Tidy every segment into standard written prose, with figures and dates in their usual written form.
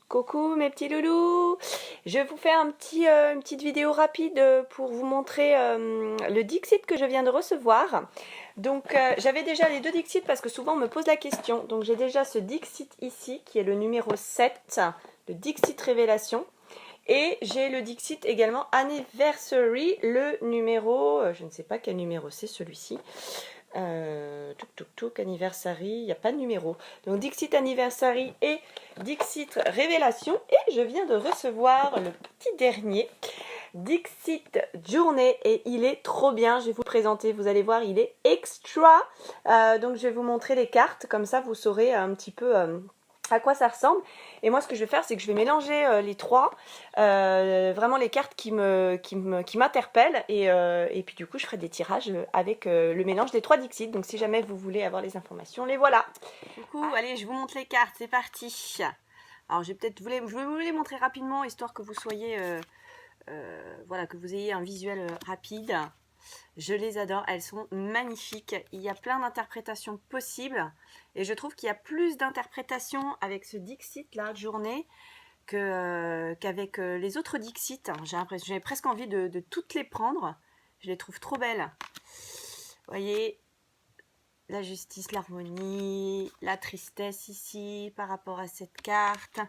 Coucou mes petits loulous, je vous fais une petite vidéo rapide pour vous montrer le Dixit que je viens de recevoir. Donc j'avais déjà les deux Dixit parce que souvent on me pose la question. Donc j'ai déjà ce Dixit ici qui est le numéro 7, le Dixit Révélation. Et j'ai le Dixit également Anniversary, le numéro, je ne sais pas quel numéro c'est celui-ci. Anniversary, il n'y a pas de numéro. Donc Dixit Anniversary et Dixit Révélation. Et je viens de recevoir le petit dernier, Dixit Journée. Et il est trop bien, je vais vous le présenter. Vous allez voir, il est extra. Donc je vais vous montrer les cartes, comme ça vous saurez un petit peu à quoi ça ressemble. Et moi ce que je vais faire, c'est que je vais mélanger les trois, vraiment les cartes qui m'interpellent, et puis du coup je ferai des tirages avec le mélange des trois Dixit. Donc si jamais vous voulez avoir les informations, les voilà. Du coup allez, je vous montre les cartes, c'est parti. Alors je vais vous les montrer rapidement, histoire que vous soyez voilà, que vous ayez un visuel rapide. Je les adore, elles sont magnifiques. Il y a plein d'interprétations possibles. Et je trouve qu'il y a plus d'interprétations avec ce Dixit là, journée, qu'avec les autres Dixit. J'ai presque envie de toutes les prendre. Je les trouve trop belles. Vous voyez, la justice, l'harmonie, la tristesse ici par rapport à cette carte.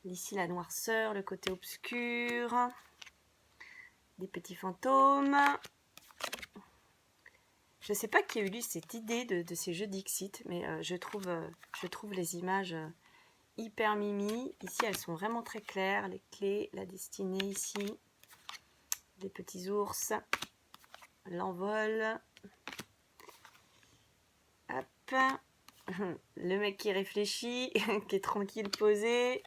Ici la noirceur, le côté obscur. Des petits fantômes. Je ne sais pas qui a eu cette idée de ces jeux Dixit, mais je trouve les images hyper mimi. Ici, elles sont vraiment très claires. Les clés, la destinée ici. Les petits ours. L'envol. Hop. Le mec qui réfléchit, qui est tranquille, posé.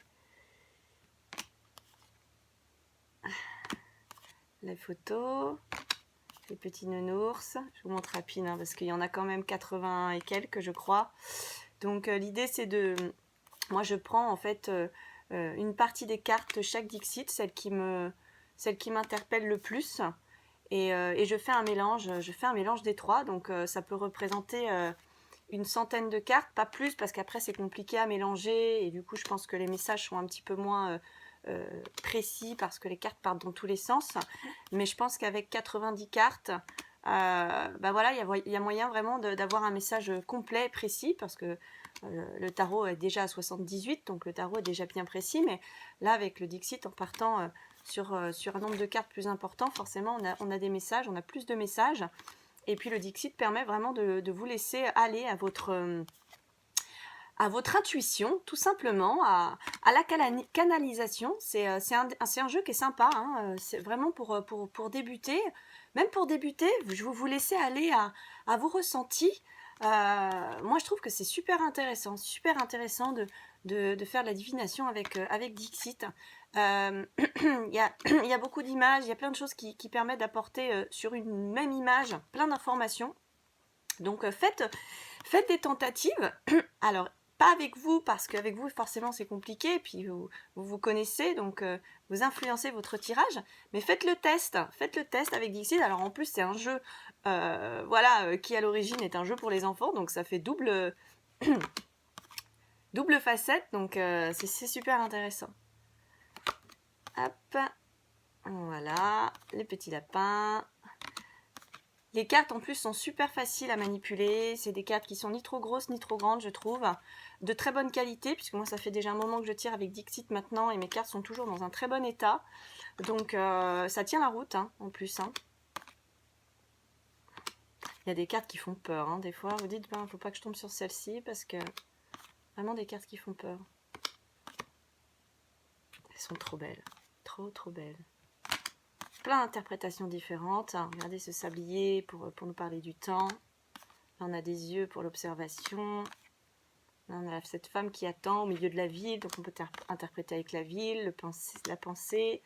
Les photos. Les petits nounours, je vous montre rapide hein, parce qu'il y en a quand même 80 et quelques je crois. Donc l'idée c'est de, moi je prends en fait une partie des cartes chaque Dixit, celle qui m'interpelle le plus, et je fais un mélange des trois. Donc ça peut représenter une centaine de cartes, pas plus, parce qu'après c'est compliqué à mélanger et du coup je pense que les messages sont un petit peu moins précis parce que les cartes partent dans tous les sens. Mais je pense qu'avec 90 cartes, bah voilà, il y a moyen vraiment d'avoir un message complet, précis, parce que le tarot est déjà à 78, donc le tarot est déjà bien précis. Mais là, avec le Dixit, en partant sur un nombre de cartes plus important, forcément on a des messages, on a plus de messages. Et puis le Dixit permet vraiment de vous laisser aller à votre intuition, tout simplement, à la canalisation. C'est un jeu qui est sympa, hein. C'est vraiment pour débuter. Même pour débuter, je vous laisser aller à vos ressentis. Moi, je trouve que c'est super intéressant de faire de la divination avec Dixit. Il y a beaucoup d'images, il y a plein de choses qui permettent d'apporter sur une même image plein d'informations. Donc faites des tentatives. Alors, pas avec vous, parce qu'avec vous, forcément, c'est compliqué, puis vous connaissez, donc vous influencez votre tirage, mais faites le test avec Dixit. Alors en plus, c'est un jeu voilà, qui à l'origine est un jeu pour les enfants, donc ça fait double facette, donc c'est super intéressant. Hop, voilà, les petits lapins. Les cartes en plus sont super faciles à manipuler, c'est des cartes qui sont ni trop grosses ni trop grandes je trouve, de très bonne qualité, puisque moi ça fait déjà un moment que je tire avec Dixit maintenant et mes cartes sont toujours dans un très bon état, donc ça tient la route hein, en plus. Hein. Il y a des cartes qui font peur, hein. Des fois vous dites, ben faut pas que je tombe sur celle-ci, parce que vraiment des cartes qui font peur. Elles sont trop belles, trop belles. Plein d'interprétations différentes. Regardez ce sablier pour nous parler du temps. Là, on a des yeux pour l'observation. Là, on a cette femme qui attend au milieu de la ville. Donc, on peut interpréter avec la ville, la pensée.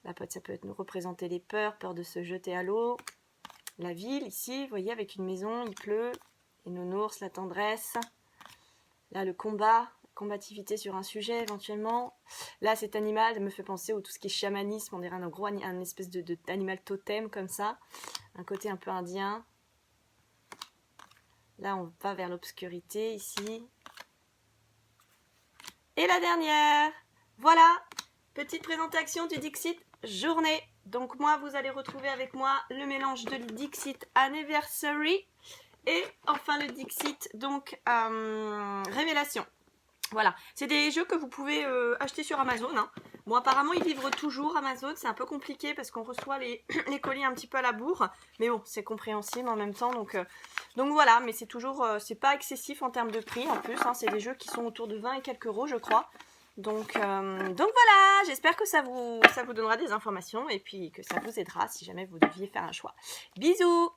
Là, ça peut nous représenter les peurs de se jeter à l'eau. La ville, ici, vous voyez, avec une maison, il pleut. Les nounours, la tendresse. Là, le combat. Combativité sur un sujet éventuellement. Là, cet animal me fait penser au tout ce qui est chamanisme, on dirait un espèce d'animal totem comme ça, un côté un peu indien. Là, on va vers l'obscurité ici. Et la dernière, Voilà, petite présentation du Dixit Journée. Donc moi, vous allez retrouver avec moi le mélange de Dixit Anniversary et enfin le Dixit donc Révélation. Voilà, c'est des jeux que vous pouvez acheter sur Amazon. Hein. Bon, apparemment, ils livrent toujours Amazon. C'est un peu compliqué parce qu'on reçoit les colis un petit peu à la bourre. Mais bon, c'est compréhensible en même temps. Donc voilà, mais c'est toujours, c'est pas excessif en termes de prix en plus. Hein. C'est des jeux qui sont autour de 20 et quelques euros, je crois. Donc voilà, j'espère que ça vous donnera des informations et puis que ça vous aidera si jamais vous deviez faire un choix. Bisous!